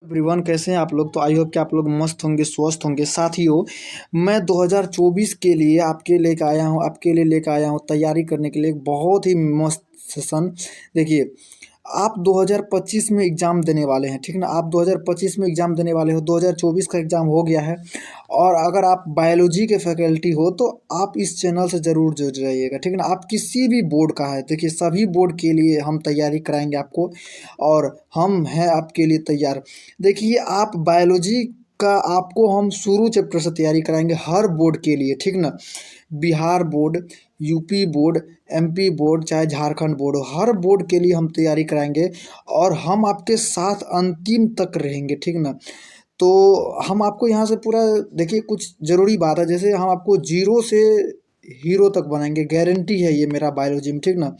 Everyone, कैसे हैं आप लोग। तो आई होप कि आप लोग मस्त होंगे, स्वस्थ होंगे। साथियों, मैं 2024 के लिए आपके लिए लेकर आया हूँ तैयारी करने के लिए एक बहुत ही मस्त सेशन। देखिए, आप 2025 में एग्ज़ाम देने वाले हैं, ठीक ना। आप 2025 में एग्ज़ाम देने वाले हो, 2024 का एग्ज़ाम हो गया है। और अगर आप बायोलॉजी के फैकल्टी हो तो आप इस चैनल से ज़रूर जुड़ जाइएगा, ठीक ना। आप किसी भी बोर्ड का है, देखिए सभी बोर्ड के लिए हम तैयारी कराएंगे आपको, और हम हैं आपके लिए तैयार। देखिए, आप बायोलॉजी का आपको हम शुरू चैप्टर से तैयारी कराएंगे हर बोर्ड के लिए, ठीक ना। Bihar board, UP board, MP board, चाहे झारखंड बोर्ड हो, हर बोर्ड के लिए हम तैयारी कराएंगे और हम आपके साथ अंतिम तक रहेंगे, ठीक ना। तो हम आपको यहाँ से पूरा, देखिए कुछ ज़रूरी बात है, जैसे हम आपको जीरो से हीरो तक बनाएंगे, गारंटी है ये मेरा बायोलॉजी में, ठीक ना।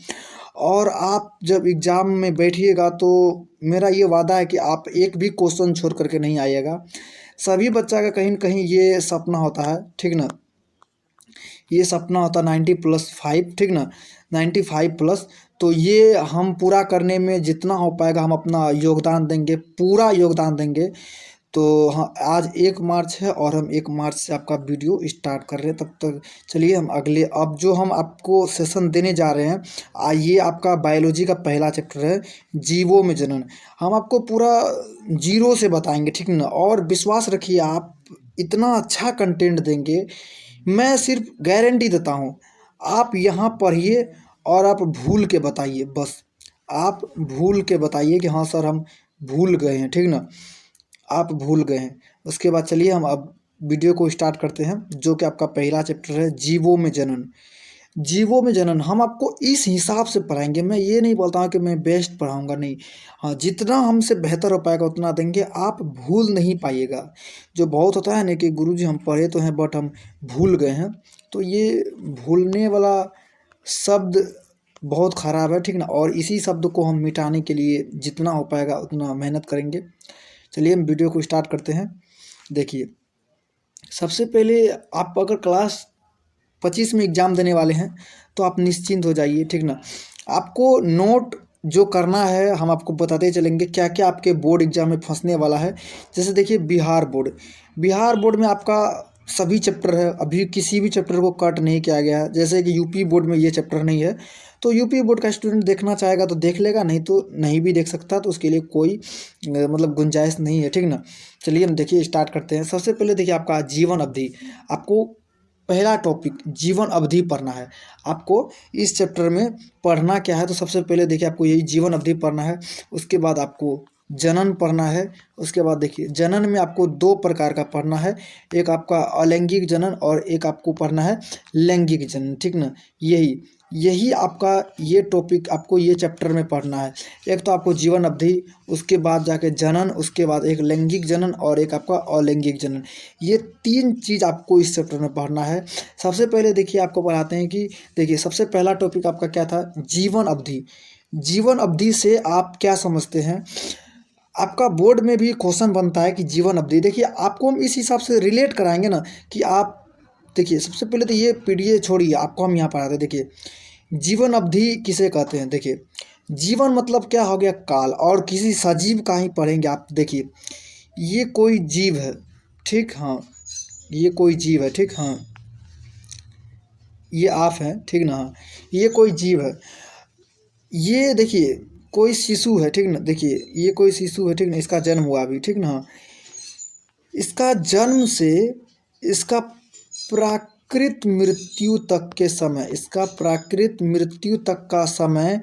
और आप जब एग्ज़ाम में बैठिएगा तो मेरा ये वादा है कि आप एक भी क्वेश्चन छोड़ करके नहीं आइएगा। सभी बच्चा का कहीं न कहीं ये सपना होता है, ठीक ना। ये सपना होता है 90+5, ठीक ना, 95+। तो ये हम पूरा करने में जितना हो पाएगा हम अपना योगदान देंगे, पूरा योगदान देंगे। तो हाँ, आज 1 मार्च है और हम 1 मार्च से आपका वीडियो स्टार्ट कर रहे हैं। तब तक चलिए हम अगले, अब जो हम आपको सेशन देने जा रहे हैं, ये आपका बायोलॉजी का पहला चैप्टर है, जीवों में जनन। हम आपको पूरा जीरो से बताएंगे, ठीक ना। और विश्वास रखिए, आप इतना अच्छा कंटेंट देंगे, मैं सिर्फ गारंटी देता हूँ। आप यहाँ पढ़िए और आप भूल के बताइए, बस आप भूल के बताइए कि हाँ सर हम भूल गए हैं, ठीक ना। आप भूल गए हैं। उसके बाद चलिए हम अब वीडियो को स्टार्ट करते हैं, जो कि आपका पहला चैप्टर है, जीवों में जनन। जीवों में जनन हम आपको इस हिसाब से पढ़ाएंगे, मैं ये नहीं बोलता हूँ कि मैं बेस्ट पढ़ाऊँगा, नहीं। हाँ, जितना हमसे बेहतर हो पाएगा उतना देंगे, आप भूल नहीं पाइएगा। जो बहुत होता है ना कि गुरुजी हम पढ़े तो हैं बट हम भूल गए हैं, तो ये भूलने वाला शब्द बहुत ख़राब है, ठीक ना। और इसी शब्द को हम मिटाने के लिए जितना हो पाएगा उतना मेहनत करेंगे। चलिए हम वीडियो को स्टार्ट करते हैं। देखिए, सबसे पहले आप अगर क्लास 25 में एग्ज़ाम देने वाले हैं तो आप निश्चिंत हो जाइए, ठीक ना। आपको नोट जो करना है हम आपको बताते चलेंगे क्या क्या आपके बोर्ड एग्ज़ाम में फंसने वाला है। जैसे देखिए, बिहार बोर्ड में आपका सभी चैप्टर है, अभी किसी भी चैप्टर को कट नहीं किया गया है। जैसे कि यूपी बोर्ड में ये चैप्टर नहीं है, तो यूपी बोर्ड का स्टूडेंट देखना चाहेगा तो देख लेगा, नहीं तो नहीं भी देख सकता, तो उसके लिए कोई मतलब गुंजाइश नहीं है, ठीक ना। चलिए हम देखिए स्टार्ट करते हैं। सबसे पहले देखिए, आपका जीवन अवधि, आपको पहला टॉपिक जीवन अवधि पढ़ना है। आपको इस चैप्टर में पढ़ना क्या है, तो सबसे पहले देखिए आपको यही जीवन अवधि पढ़ना है। उसके बाद आपको जनन पढ़ना है। उसके बाद देखिए, जनन में आपको 2 प्रकार का पढ़ना है, एक आपका अलैंगिक जनन और एक आपको पढ़ना है लैंगिक जनन, ठीक ना। यही यही आपका ये टॉपिक आपको ये चैप्टर में पढ़ना है। एक तो आपको जीवन अवधि, उसके बाद जाके जनन, उसके बाद एक लैंगिक जनन और एक आपका अलैंगिक जनन। ये 3 चीज़ आपको इस चैप्टर में पढ़ना है। सबसे पहले देखिए आपको पढ़ाते हैं कि देखिए, सबसे पहला टॉपिक आपका क्या था, जीवन अवधि। जीवन अवधि से आप क्या समझते हैं, आपका बोर्ड में भी क्वेश्चन बनता है कि जीवन अवधि। देखिए, आपको हम इस हिसाब से रिलेट कराएंगे ना कि आप देखिए, सबसे पहले तो ये पीढ़ी छोड़िए, आपको हम यहाँ पढ़ाते हैं। देखिए, जीवन अवधि किसे कहते हैं। देखिए, जीवन मतलब क्या हो गया, काल, और किसी सजीव का ही पढ़ेंगे आप। देखिए, ये कोई जीव है, ठीक, हाँ, ये कोई जीव है, ठीक, हाँ, ये आप हैं, ठीक ना, हाँ, ये कोई जीव है। ये देखिए कोई शिशु है, ठीक ना। देखिए, ये कोई शिशु है, ठीक ना, इसका जन्म हुआ अभी, ठीक ना। हाँ, इसका जन्म से इसका प्राकृत मृत्यु तक के समय, इसका प्राकृत मृत्यु तक का समय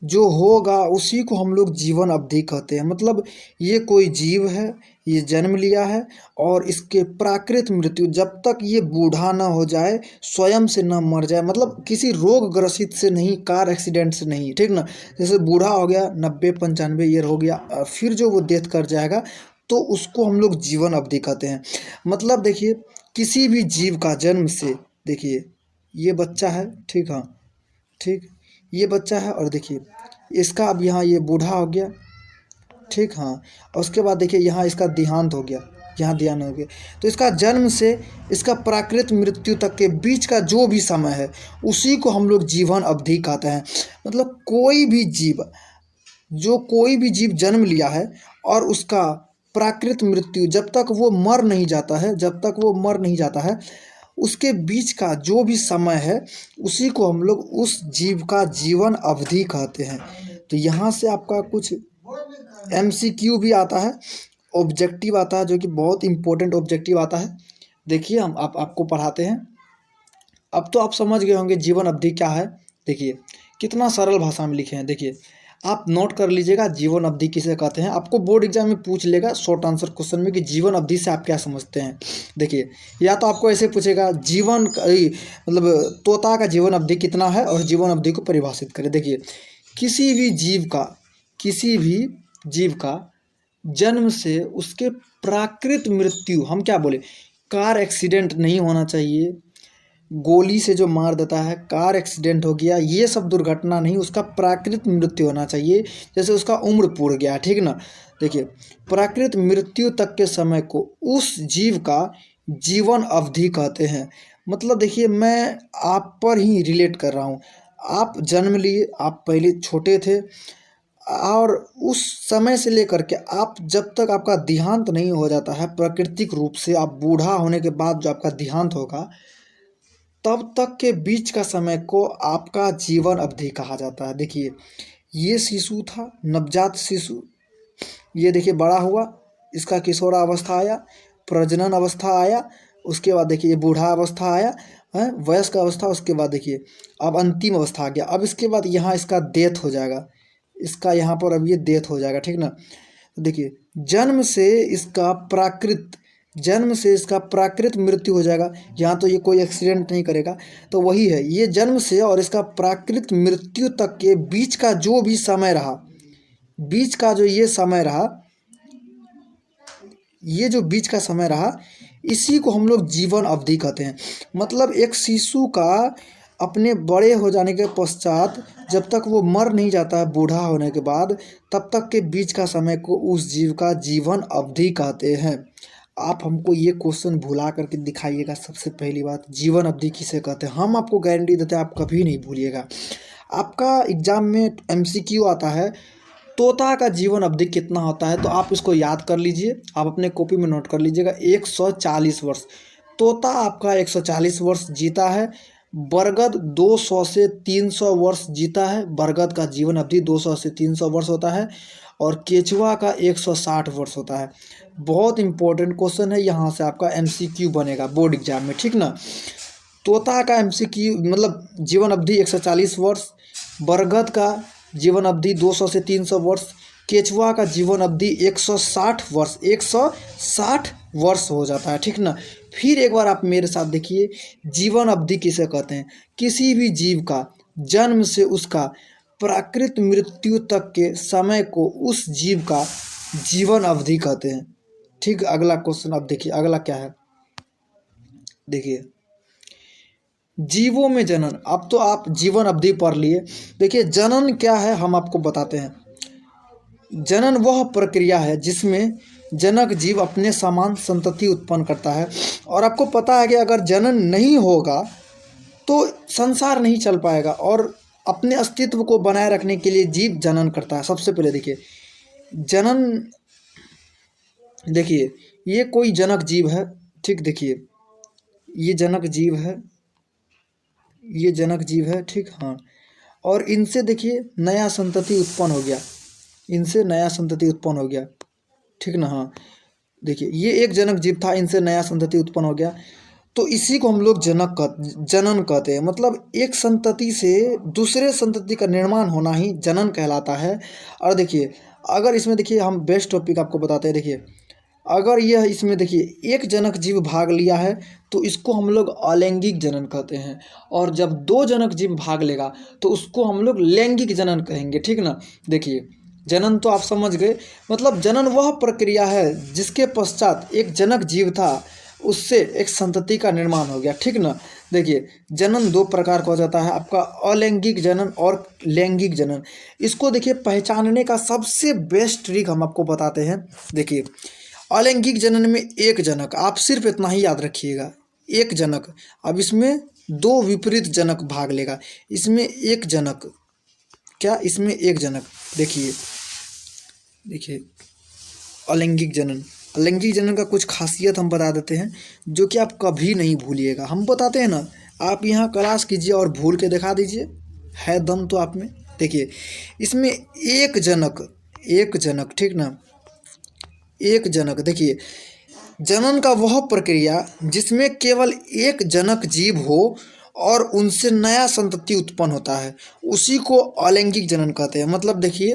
जो होगा उसी को हम लोग जीवन अवधि कहते हैं। मतलब ये कोई जीव है, ये जन्म लिया है, और इसके प्राकृत मृत्यु, जब तक ये बूढ़ा ना हो जाए, स्वयं से ना मर जाए, मतलब किसी रोग ग्रसित से नहीं, कार एक्सीडेंट से नहीं, ठीक ना। जैसे बूढ़ा हो गया, 90-95 ईयर हो गया, फिर जो वो डेथ कर जाएगा, तो उसको हम लोग जीवन अवधि कहते हैं। मतलब देखिए, किसी भी जीव का जन्म से, देखिए ये बच्चा है, ठीक, हाँ, ठीक, ये बच्चा है, और देखिए इसका अब यहाँ ये बूढ़ा हो गया, ठीक, हाँ, और उसके बाद देखिए यहाँ इसका देहांत हो गया, यहाँ देहांत हो गया। तो इसका जन्म से इसका प्राकृत मृत्यु तक के बीच का जो भी समय है उसी को हम लोग जीवन अवधि कहते हैं। मतलब कोई भी जीव जन्म लिया है और उसका प्राकृत मृत्यु, जब तक वो मर नहीं जाता है, जब तक वो मर नहीं जाता है, उसके बीच का जो भी समय है उसी को हम लोग उस जीव का जीवन अवधि कहते हैं। तो यहाँ से आपका कुछ MCQ भी आता है, ऑब्जेक्टिव आता है, जो कि बहुत इंपॉर्टेंट ऑब्जेक्टिव आता है। देखिए हम आपको पढ़ाते हैं। अब तो आप समझ गए होंगे जीवन अवधि क्या है। देखिए कितना सरल भाषा में लिखे हैं। देखिए आप नोट कर लीजिएगा जीवन अवधि किसे कहते हैं। आपको बोर्ड एग्जाम में पूछ लेगा शॉर्ट आंसर क्वेश्चन में कि जीवन अवधि से आप क्या समझते हैं। देखिए या तो आपको ऐसे पूछेगा मतलब तोता का जीवन अवधि कितना है और जीवन अवधि को परिभाषित करें। देखिए किसी भी जीव का जन्म से उसके प्राकृत मृत्यु, हम क्या बोले, कार एक्सीडेंट नहीं होना चाहिए, गोली से जो मार देता है, कार एक्सीडेंट हो गया, ये सब दुर्घटना नहीं, उसका प्राकृत मृत्यु होना चाहिए। जैसे उसका उम्र पूर्ण गया, ठीक ना। देखिए प्राकृत मृत्यु तक के समय को उस जीव का जीवन अवधि कहते हैं। मतलब देखिए मैं आप पर ही रिलेट कर रहा हूँ। आप जन्म लिए, आप पहले छोटे थे और उस समय से लेकर के आप जब तक आपका देहांत नहीं हो जाता है प्राकृतिक रूप से, आप बूढ़ा होने के बाद जो आपका देहांत होगा, तब तक के बीच का समय को आपका जीवन अवधि कहा जाता है। देखिए ये शिशु था, नवजात शिशु, ये देखिए बड़ा हुआ, इसका किशोरावस्था आया, प्रजनन अवस्था आया, उसके बाद देखिए ये बूढ़ा अवस्था आया है, वयस्क अवस्था, उसके बाद देखिए अब अंतिम अवस्था आ गया। अब इसके बाद यहाँ इसका डेथ हो जाएगा, इसका यहाँ पर अब ये डेथ हो जाएगा, ठीक ना। तो देखिए जन्म से इसका प्राकृत मृत्यु हो जाएगा। यहाँ तो ये कोई एक्सीडेंट नहीं करेगा, तो वही है, ये जन्म से और इसका प्राकृत मृत्यु तक के बीच का जो भी समय रहा, बीच का जो ये समय रहा, ये जो बीच का समय रहा, इसी को हम लोग जीवन अवधि कहते हैं। मतलब एक शिशु का अपने बड़े हो जाने के पश्चात जब तक वो मर नहीं जाता है बूढ़ा होने के बाद, तब तक के बीच का समय को उस जीव का जीवन अवधि कहते हैं। आप हमको ये क्वेश्चन भुला करके दिखाइएगा। सबसे पहली बात, जीवन अवधि किसे कहते हैं, हम आपको गारंटी देते हैं आप कभी नहीं भूलिएगा। आपका एग्जाम में MCQ आता है तोता का जीवन अवधि कितना होता है, तो आप इसको याद कर लीजिए, आप अपने कॉपी में नोट कर लीजिएगा 140 वर्ष। तोता आपका 140 वर्ष जीता है। बरगद 200 से 300 वर्ष जीता है, बरगद का जीवन अवधि 200 से 300 वर्ष होता है। और केचुआ का 160 वर्ष होता है। बहुत इंपॉर्टेंट क्वेश्चन है, यहाँ से आपका MCQ बनेगा बोर्ड एग्जाम में, ठीक ना। तोता का MCQ मतलब जीवन अवधि 140 वर्ष, बरगद का जीवन अवधि 200 से 300 वर्ष, केचुआ का जीवन अवधि 160 वर्ष, 160 वर्ष हो जाता है, ठीक ना। फिर एक बार आप मेरे साथ देखिए, जीवन अवधि किसे कहते हैं, किसी भी जीव का जन्म से उसका प्राकृत मृत्यु तक के समय को उस जीव का जीवन अवधि कहते हैं। ठीक, अगला क्वेश्चन आप देखिए, अगला क्या है, देखिए जीवों में जनन। अब तो आप जीवन अवधि पढ़ लिए। देखिए जनन क्या है हम आपको बताते हैं। जनन वह प्रक्रिया है जिसमें जनक जीव अपने समान संतति उत्पन्न करता है। और आपको पता है कि अगर जनन नहीं होगा तो संसार नहीं चल पाएगा, और अपने अस्तित्व को बनाए रखने के लिए जीव जनन करता है। सबसे पहले देखिए जनन, देखिए ये कोई जनक जीव है, ठीक, देखिए ये जनक जीव है, ये जनक जीव है, ठीक, हाँ। और इनसे देखिए नया संतति उत्पन्न हो गया, इनसे नया संतति उत्पन्न हो गया, ठीक ना, हाँ। देखिए ये एक जनक जीव था, इनसे नया संतति उत्पन्न हो गया, तो इसी को हम लोग जनन कहते हैं। मतलब एक संतति से दूसरे संतति का निर्माण होना ही जनन कहलाता है। और देखिए अगर इसमें देखिए हम बेस्ट टॉपिक आपको बताते हैं। देखिए अगर यह इसमें देखिए एक जनक जीव भाग लिया है तो इसको हम लोग अलैंगिक जनन कहते हैं, और जब दो जनक जीव भाग लेगा तो उसको हम लोग लैंगिक जनन कहेंगे, ठीक ना। देखिए जनन तो आप समझ गए, मतलब जनन वह प्रक्रिया है जिसके पश्चात एक जनक जीव था, उससे एक संतति का निर्माण हो गया, ठीक ना। देखिए जनन दो प्रकार का हो जाता है, आपका अलैंगिक जनन और लैंगिक जनन। इसको देखिए पहचानने का सबसे बेस्ट ट्रिक हम आपको बताते हैं। देखिए अलैंगिक जनन में एक जनक, आप सिर्फ इतना ही याद रखिएगा, एक जनक। अब इसमें दो विपरीत जनक भाग लेगा, इसमें एक जनक, क्या इसमें एक जनक, देखिए देखिए अलैंगिक जनन। अलैंगिक जनन का कुछ खासियत हम बता देते हैं जो कि आप कभी नहीं भूलिएगा। हम बताते हैं ना, आप यहाँ क्लास कीजिए और भूल के दिखा दीजिए, है दम तो आप में। देखिए इसमें एक जनक ठीक ना, एक जनक। देखिए जनन का वह प्रक्रिया जिसमें केवल एक जनक जीव हो और उनसे नया संतति उत्पन्न होता है, उसी को अलैंगिक जनन कहते हैं। मतलब देखिए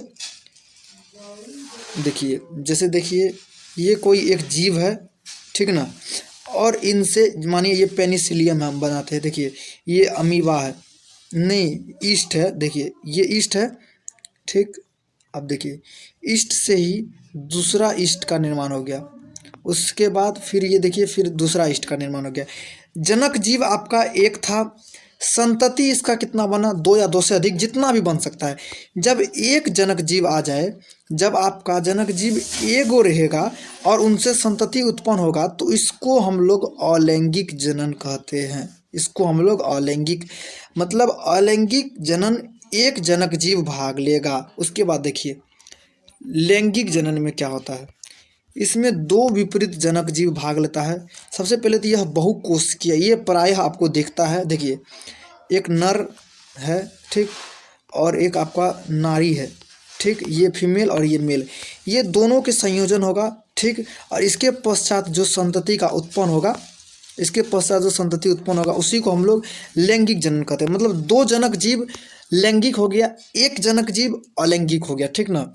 जैसे देखिए ये कोई एक जीव है ठीक ना, और इनसे मानिए ये पेनिसिलियम हम बनाते हैं। देखिए ये अमीबा है, नहीं ईस्ट है। देखिए ये ईस्ट है ठीक। अब देखिए ईस्ट से ही दूसरा ईस्ट का निर्माण हो गया, उसके बाद फिर ये देखिए फिर दूसरा ईस्ट का निर्माण हो गया। जनक जीव आपका एक था, संतति इसका कितना बना, दो या दो से अधिक, जितना भी बन सकता है। जब एक जनक जीव आ जाए, जब आपका जनक जीव एगो रहेगा और उनसे संतति उत्पन्न होगा, तो इसको हम लोग अलैंगिक जनन कहते हैं। इसको हम लोग अलैंगिक, मतलब अलैंगिक जनन एक जनक जीव भाग लेगा। उसके बाद देखिए लैंगिक जनन में क्या होता है, इसमें दो विपरीत जनक जीव भाग लेता है। सबसे पहले तो यह बहुकोशिकीय, ये प्रायः आपको दिखता है। देखिए एक नर है ठीक, और एक आपका नारी है ठीक, ये फीमेल और ये मेल, ये दोनों के संयोजन होगा ठीक। और इसके पश्चात जो संतति का उत्पन्न होगा, इसके पश्चात जो संतति उत्पन्न होगा, उसी को हम लोग लैंगिक जनन कहते हैं। मतलब दो जनक जीव लैंगिक हो गया, एक जनक जीव अलैंगिक हो गया ठीक ना।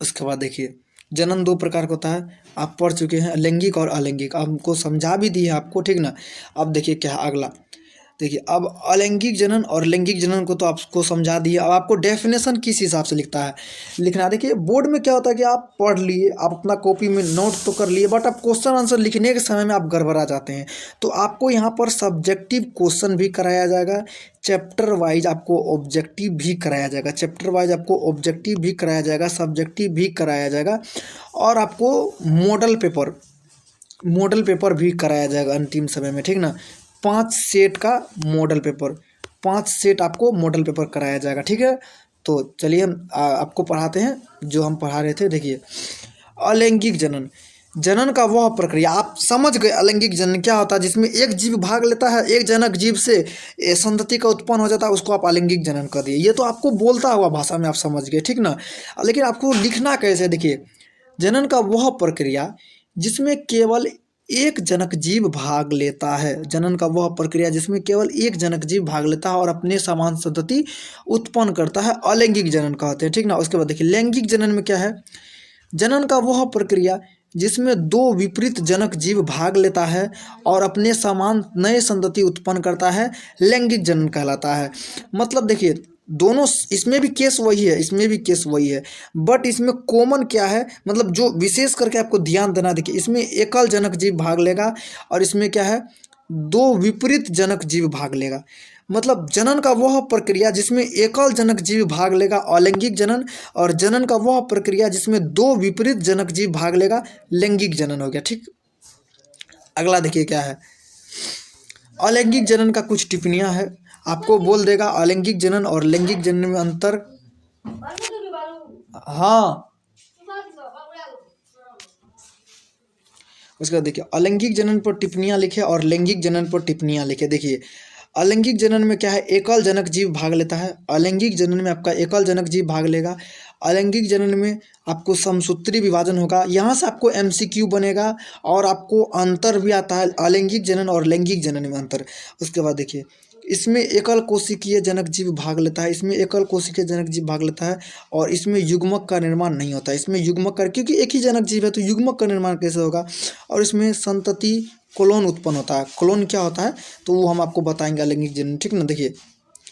उसके बाद देखिए जनन दो प्रकार का होता है, आप पढ़ चुके हैं, लैंगिक और अलैंगिक, हमको समझा भी दी है आपको ठीक ना। अब देखिए क्या है अगला। देखिए अब अलैंगिक जनन और लैंगिक जनन को तो आपको समझा दिए। अब आपको डेफिनेशन किस हिसाब से लिखना है। देखिए बोर्ड में क्या होता है कि आप पढ़ लिए, आप अपना कॉपी में नोट तो कर लिए, बट आप क्वेश्चन आंसर लिखने के समय में आप गड़बड़ा जाते हैं। तो आपको यहाँ पर सब्जेक्टिव क्वेश्चन भी कराया जाएगा, चैप्टर वाइज आपको ऑब्जेक्टिव भी कराया जाएगा, सब्जेक्टिव भी कराया जाएगा, और आपको मॉडल पेपर भी कराया जाएगा अंतिम समय में ठीक ना। 5 सेट का मॉडल पेपर, 5 सेट आपको मॉडल पेपर कराया जाएगा ठीक है। तो चलिए हम आपको पढ़ाते हैं जो हम पढ़ा रहे थे। देखिए अलैंगिक जनन, जनन का वह प्रक्रिया, आप समझ गए अलैंगिक जनन क्या होता है, जिसमें एक जीव भाग लेता है, एक जनक जीव से संतति का उत्पन्न हो जाता है, उसको आप अलैंगिक जनन कर दिए। ये तो आपको बोलता हुआ भाषा में आप समझ गए ठीक ना। लेकिन आपको लिखना कैसे, देखिए जनन का वह प्रक्रिया जिसमें केवल एक जनक जीव भाग लेता है, जनन का वह प्रक्रिया जिसमें केवल एक जनक जीव भाग लेता है और अपने समान संतति उत्पन्न करता है, अलैंगिक जनन कहते हैं ठीक ना। उसके बाद देखिए लैंगिक जनन में क्या है, जनन का वह प्रक्रिया जिसमें दो विपरीत जनक जीव भाग लेता है और अपने समान नए संतति उत्पन्न करता है, लैंगिक जनन कहलाता है। मतलब देखिए दोनों, इसमें भी केस वही है, बट इसमें कॉमन क्या है, मतलब जो विशेष करके आपको ध्यान देना, देखिए इसमें एकल जनक जीव भाग लेगा और इसमें क्या है, दो विपरीत जनक जीव भाग लेगा। मतलब जनन का वह प्रक्रिया जिसमें एकल जनक जीव भाग लेगा, अलैंगिक जनन, और जनन का वह प्रक्रिया जिसमें दो विपरीत जनक जीव भाग लेगा, लैंगिक जनन हो गया ठीक। अगला देखिए क्या है, अलैंगिक जनन का कुछ टिप्पणियां है, आपको बोल देगा अलैंगिक जनन और लैंगिक जनन में अंतर। हाँ उसके बाद देखिए अलैंगिक जनन पर टिप्पणियां लिखे और लैंगिक जनन पर टिप्पणियां लिखे। देखिए अलैंगिक जनन में क्या है, एकल जनक जीव भाग लेता है, अलैंगिक जनन में आपका एकल जनक जीव भाग लेगा। अलैंगिक जनन में आपको समसूत्री विभाजन होगा, यहाँ से आपको एमसीक्यू बनेगा और आपको अंतर भी आता है अलैंगिक जनन और लैंगिक जनन में अंतर। उसके बाद देखिए इसमें एकल कोशिकीय जनक जीव भाग लेता है, और इसमें युग्मक का निर्माण नहीं होता है। इसमें युग्मक का, क्योंकि एक ही जनक जीव है तो युग्मक का निर्माण कैसे होगा। और इसमें संतति क्लोन उत्पन्न होता है। क्लोन क्या होता है तो वो हम आपको बताएंगे अलैंगिक जनन ठीक ना। देखिए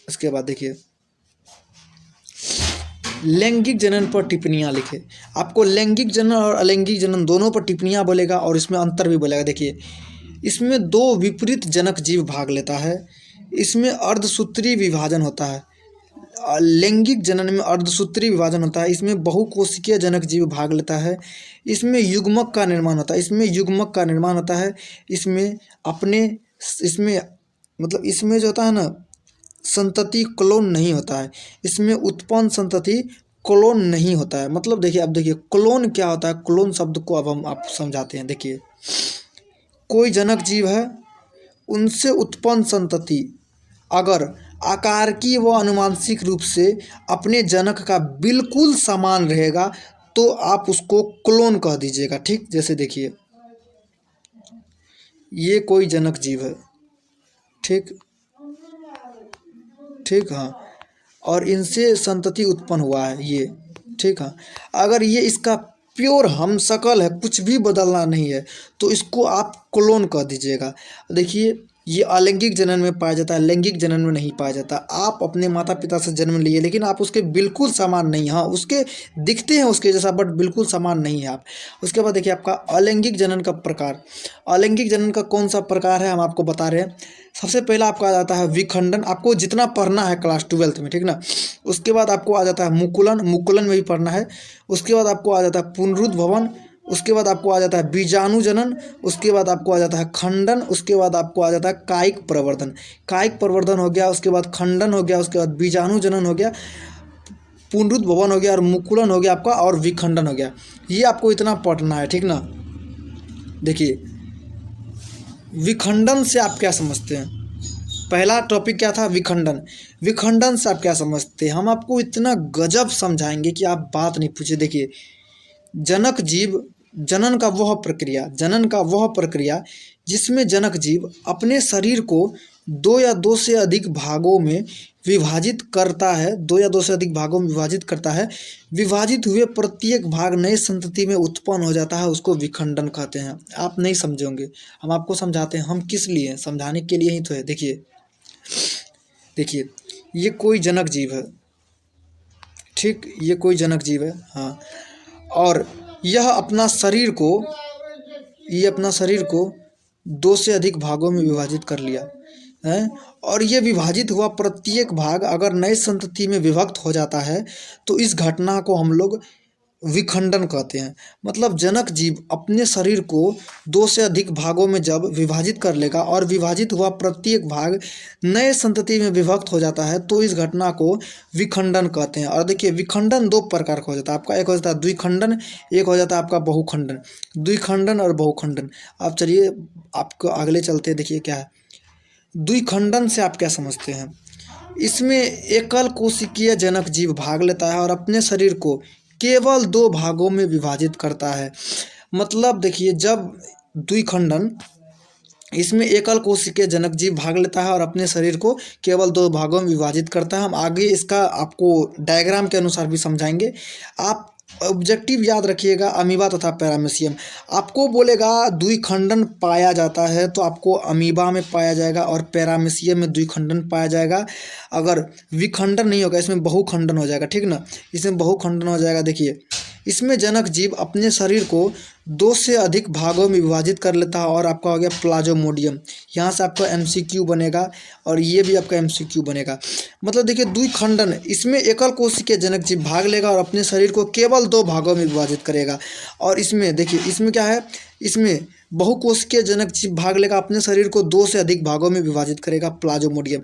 उसके बाद देखिए लैंगिक जनन पर टिप्पणियां लिखे, आपको लैंगिक जनन और अलैंगिक जनन दोनों पर टिप्पणियां बोलेगा और इसमें अंतर भी बोलेगा। देखिए इसमें दो विपरीत जनक जीव भाग लेता है, इसमें अर्धसूत्री विभाजन होता है। लैंगिक जनन में अर्धसूत्री विभाजन होता है, इसमें बहुकोशिकीय जनक जीव भाग लेता है, इसमें युग्मक का निर्माण होता है, इसमें मतलब इसमें जो होता है ना, संतति क्लोन नहीं होता है, इसमें उत्पन्न संतति क्लोन नहीं होता है। मतलब देखिए, अब देखिए क्लोन क्या होता है। क्लोन शब्द को अब हम आप समझाते हैं। देखिए, कोई जनक जीव है, उनसे उत्पन्न संतति अगर आकारिकी व अनुवांशिक रूप से अपने जनक का बिल्कुल समान रहेगा तो आप उसको क्लोन कह दीजिएगा। ठीक, जैसे देखिए ये कोई जनक जीव है। ठीक ठीक, हाँ, और इनसे संतति उत्पन्न हुआ है ये। ठीक है, अगर ये इसका प्योर हमशक्ल है, कुछ भी बदलना नहीं है, तो इसको आप क्लोन कह दीजिएगा। देखिए, ये अलैंगिक जनन में पाया जाता है, लैंगिक जनन में नहीं पाया जाता। आप अपने माता पिता से जन्म लिए, लेकिन आप उसके बिल्कुल समान नहीं। हाँ, उसके दिखते हैं उसके जैसा, बट बिल्कुल समान नहीं है आप। उसके बाद देखिए आपका अलैंगिक जनन का प्रकार। अलैंगिक जनन का कौन सा प्रकार है हम आपको बता रहे हैं। सबसे पहला आपका आ जाता है विखंडन, आपको जितना पढ़ना है क्लास 12th में, ठीक ना। उसके बाद आपको आ जाता है मुकुलन, मुकुलन में भी पढ़ना है। उसके बाद आपको आ जाता है पुनरुद्भवन। उसके बाद आपको आ जाता है बीजाणु जनन। उसके बाद आपको आ जाता है खंडन। उसके बाद आपको आ जाता है कायिक प्रवर्धन। कायिक प्रवर्धन हो गया, उसके बाद खंडन हो गया, उसके बाद बीजाणु जनन हो गया, पुनरुद्भवन हो गया, और मुकुलन हो गया आपका, और विखंडन हो गया। ये आपको इतना पढ़ना है, ठीक ना। देखिए, विखंडन से आप क्या समझते हैं। पहला टॉपिक क्या था, विखंडन। विखंडन से आप क्या समझते हैं, हम आपको इतना गजब समझाएंगे कि आप बात नहीं पूछे। देखिए, जनक जीव जनन का वह प्रक्रिया, जनन का वह प्रक्रिया जिसमें जनक जीव अपने शरीर को दो या दो से अधिक भागों में विभाजित करता है, दो या दो से अधिक भागों में विभाजित करता है। विभाजित हुए प्रत्येक भाग नई संतति में उत्पन्न हो जाता है, उसको विखंडन कहते हैं। आप नहीं समझोगे, हम आपको समझाते हैं। हम किस लिए, समझाने के लिए ही तो है। देखिए देखिए, ये कोई जनक जीव है। ठीक, ये कोई जनक जीव है, हाँ। और यह अपना शरीर को ये अपना शरीर को दो से अधिक भागों में विभाजित कर लिया है। और ये विभाजित हुआ प्रत्येक भाग अगर नई संतति में विभक्त हो जाता है तो इस घटना को हम लोग विखंडन कहते हैं। मतलब जनक जीव अपने शरीर को दो से अधिक भागों में जब विभाजित कर लेगा और विभाजित हुआ प्रत्येक भाग नए संतति में विभक्त हो जाता है तो इस घटना को विखंडन कहते हैं। और देखिए, विखंडन दो प्रकार का हो जाता है आपका। एक हो जाता है द्विखंडन, एक हो जाता है आपका बहुखंडन। द्विखंडन और बहुखंडन। आप चलिए आपको अगले चलते, देखिए क्या है द्विखंडन से आप क्या समझते हैं। इसमें एकल कोशिकीय जनक जीव भाग लेता है और अपने शरीर को केवल दो भागों में विभाजित करता है। मतलब देखिए, जब द्विखंडन, इसमें एकल कोशिकीय जनक जीव भाग लेता है और अपने शरीर को केवल दो भागों में विभाजित करता है। हम आगे इसका आपको डायग्राम के अनुसार भी समझाएंगे। आप ऑब्जेक्टिव याद रखिएगा, अमीबा तथा पैरामीशियम। आपको बोलेगा द्विखंडन पाया जाता है तो आपको अमीबा में पाया जाएगा और पैरामीशियम में द्विखंडन पाया जाएगा। अगर विखंडन नहीं होगा, इसमें बहुखंडन हो जाएगा, ठीक ना। इसमें बहुखंडन हो जाएगा। देखिए, इसमें जनक जीव अपने शरीर को दो से अधिक भागों में विभाजित कर लेता है और आपका हो गया प्लाज्मोडियम। यहाँ से आपका एमसीक्यू बनेगा और ये भी आपका एमसीक्यू बनेगा। मतलब देखिए, द्विखंडन, इसमें एकल कोशिकीय जनक जीव भाग लेगा और अपने शरीर को केवल दो भागों में विभाजित करेगा। और इसमें देखिए, इसमें क्या है, इसमें बहुकोशिकीय जनक जीव भाग लेगा, अपने शरीर को दो से अधिक भागों में विभाजित करेगा, प्लाज्मोडियम।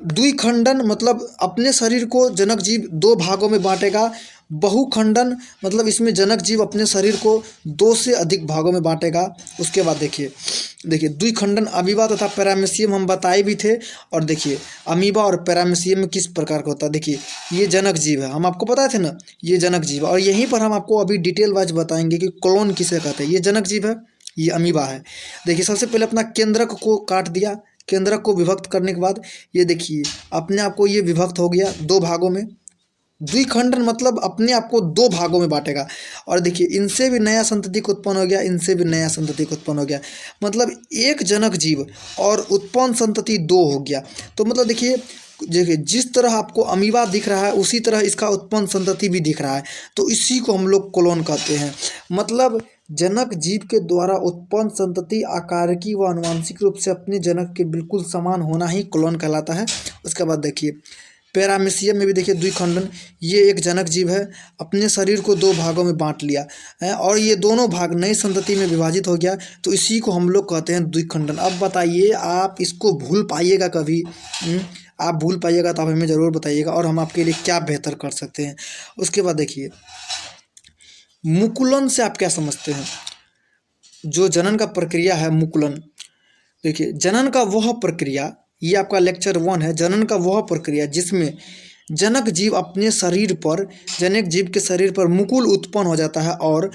द्विखंडन मतलब अपने शरीर को जनक जीव दो भागों में बांटेगा। बहुखंडन मतलब इसमें जनक जीव अपने शरीर को दो से अधिक भागों में बांटेगा। उसके बाद देखिए द्विखंडन अमीबा तथा पैरामीशियम हम बताए भी थे। और देखिए, अमीबा और पैरामीशियम में किस प्रकार का होता है। देखिए, ये जनक जीव है, हम आपको बताए थे ना, ये जनक जीव है। और यहीं पर हम आपको अभी डिटेल वाइज बताएंगे कि क्लोन किसे कहते हैं। ये जनक जीव है, ये अमीबा है। देखिए, सबसे पहले अपना केंद्रक को काट दिया। केंद्रक को विभक्त करने के बाद ये देखिए अपने आप को ये विभक्त हो गया दो भागों में। द्विखंडन मतलब अपने आप को दो भागों में बांटेगा। और देखिए, इनसे भी नया संतति को उत्पन्न हो गया, इनसे भी नया संतति को उत्पन्न हो गया। मतलब एक जनक जीव और उत्पन्न संतति दो हो गया। तो मतलब देखिए, जिस तरह आपको अमीबा दिख रहा है उसी तरह इसका उत्पन्न संतति भी दिख रहा है। तो इसी को हम लोग क्लोन कहते हैं। मतलब जनक जीव के द्वारा उत्पन्न संतति आकारिकी व आनुवंशिक रूप से अपने जनक के बिल्कुल समान होना ही क्लोन कहलाता है। उसके बाद देखिए, पैरामीशियम में भी देखिए द्विखंडन। ये एक जनक जीव है, अपने शरीर को दो भागों में बांट लिया है और ये दोनों भाग नई संतति में विभाजित हो गया। तो इसी को हम लोग कहते हैं द्विखंडन। अब बताइए, आप इसको भूल पाइएगा कभी? आप भूल पाइएगा तो आप हमें ज़रूर बताइएगा और हम आपके लिए क्या बेहतर कर सकते हैं। उसके बाद देखिए, मुकुलन से आप क्या समझते हैं? जो जनन का प्रक्रिया है मुकुलन, देखिए जनन का वह प्रक्रिया, ये आपका लेक्चर 1 है, जनन का वह प्रक्रिया जिसमें जनक जीव अपने शरीर पर, जनक जीव के शरीर पर मुकुल उत्पन्न हो जाता है और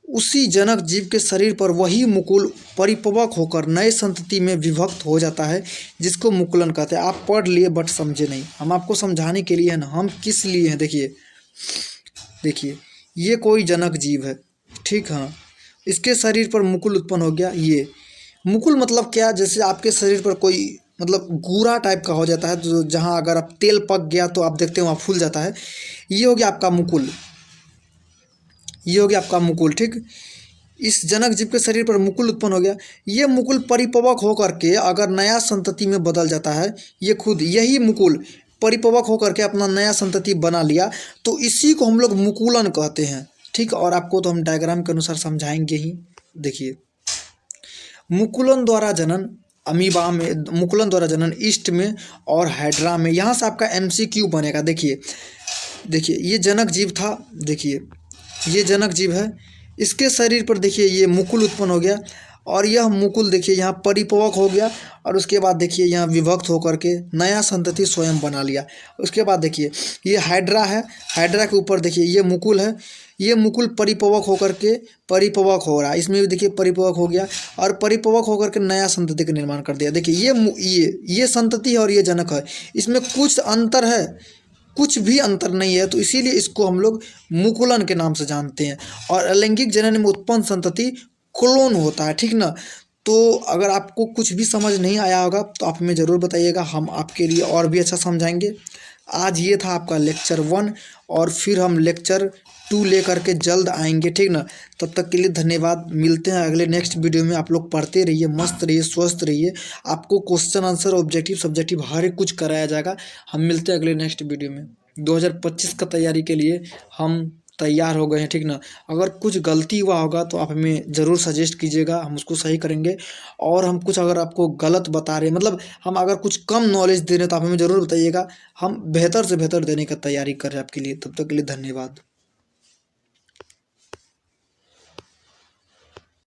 उसी जनक जीव के शरीर पर वही मुकुल परिपक्व होकर नए संतति में विभक्त हो जाता है, जिसको मुकुलन कहते हैं। आप पढ़ लिए बट समझे नहीं, हम आपको समझाने के लिए है ना, हम किस लिए हैं। देखिए देखिए ये कोई जनक जीव है, ठीक है, इसके शरीर पर मुकुल उत्पन्न हो गया। ये मुकुल मतलब क्या, जैसे आपके शरीर पर कोई मतलब गूरा टाइप का हो जाता है, तो जहाँ अगर आप तेल पक गया तो आप देखते हो वहाँ फूल जाता है, ये हो गया आपका मुकुल, ये हो गया आपका मुकुल, ठीक। इस जनक जीव के शरीर पर मुकुल उत्पन्न हो गया, ये मुकुल परिपक्व होकर के अगर नया संतति में बदल जाता है, ये खुद यही मुकुल परिपक्व होकर के अपना नया संतति बना लिया, तो इसी को हम लोग मुकुलन कहते हैं, ठीक। और आपको तो हम डायग्राम के अनुसार समझाएंगे ही। देखिए मुकुलन द्वारा जनन अमीबा में, मुकुलन द्वारा जनन ईस्ट में और हाइड्रा में। यहाँ से आपका MCQ बनेगा। देखिए देखिए ये जनक जीव था, देखिए ये जनक जीव है, इसके शरीर पर देखिए ये मुकुल उत्पन्न हो गया और यह मुकुल देखिए यहाँ परिपक्व हो गया और उसके बाद देखिए यहाँ विभक्त होकर के नया संतति स्वयं बना लिया। उसके बाद देखिए ये हाइड्रा है, हाइड्रा के ऊपर देखिए ये मुकुल है, ये मुकुल परिपक्व होकर के परिपक्व हो रहा है, इसमें भी देखिए परिपक्व हो गया और परिपक्व होकर के नया संतति का निर्माण कर दिया। देखिए ये संतति है और ये जनक है, इसमें कुछ अंतर है, कुछ भी अंतर नहीं है, तो इसीलिए इसको हम लोग मुकुलन के नाम से जानते हैं। और अलैंगिक जनन में उत्पन्न संतति क्लोन होता है, ठीक ना। तो अगर आपको कुछ भी समझ नहीं आया होगा तो आप हमें ज़रूर बताइएगा, हम आपके लिए और भी अच्छा समझाएंगे। आज ये था आपका लेक्चर 1 और फिर हम लेक्चर 2 लेकर के जल्द आएंगे, ठीक ना। तब तक के लिए धन्यवाद, मिलते हैं अगले नेक्स्ट वीडियो में। आप लोग पढ़ते रहिए, मस्त रहिए, स्वस्थ रहिए, आपको क्वेश्चन आंसर ऑब्जेक्टिव सब्जेक्टिव हर एक कुछ कराया जाएगा। हम मिलते हैं अगले नेक्स्ट वीडियो में। 2025 का तैयारी के लिए हम तैयार हो गए हैं, ठीक ना। अगर कुछ गलती हुआ होगा तो आप हमें ज़रूर सजेस्ट कीजिएगा, हम उसको सही करेंगे। और हम कुछ अगर आपको गलत बता रहे हैं, मतलब हम अगर कुछ कम नॉलेज दे रहे हैं तो आप हमें ज़रूर बताइएगा, हम बेहतर से बेहतर देने का तैयारी कर रहे हैं आपके लिए। तब तक के लिए धन्यवाद।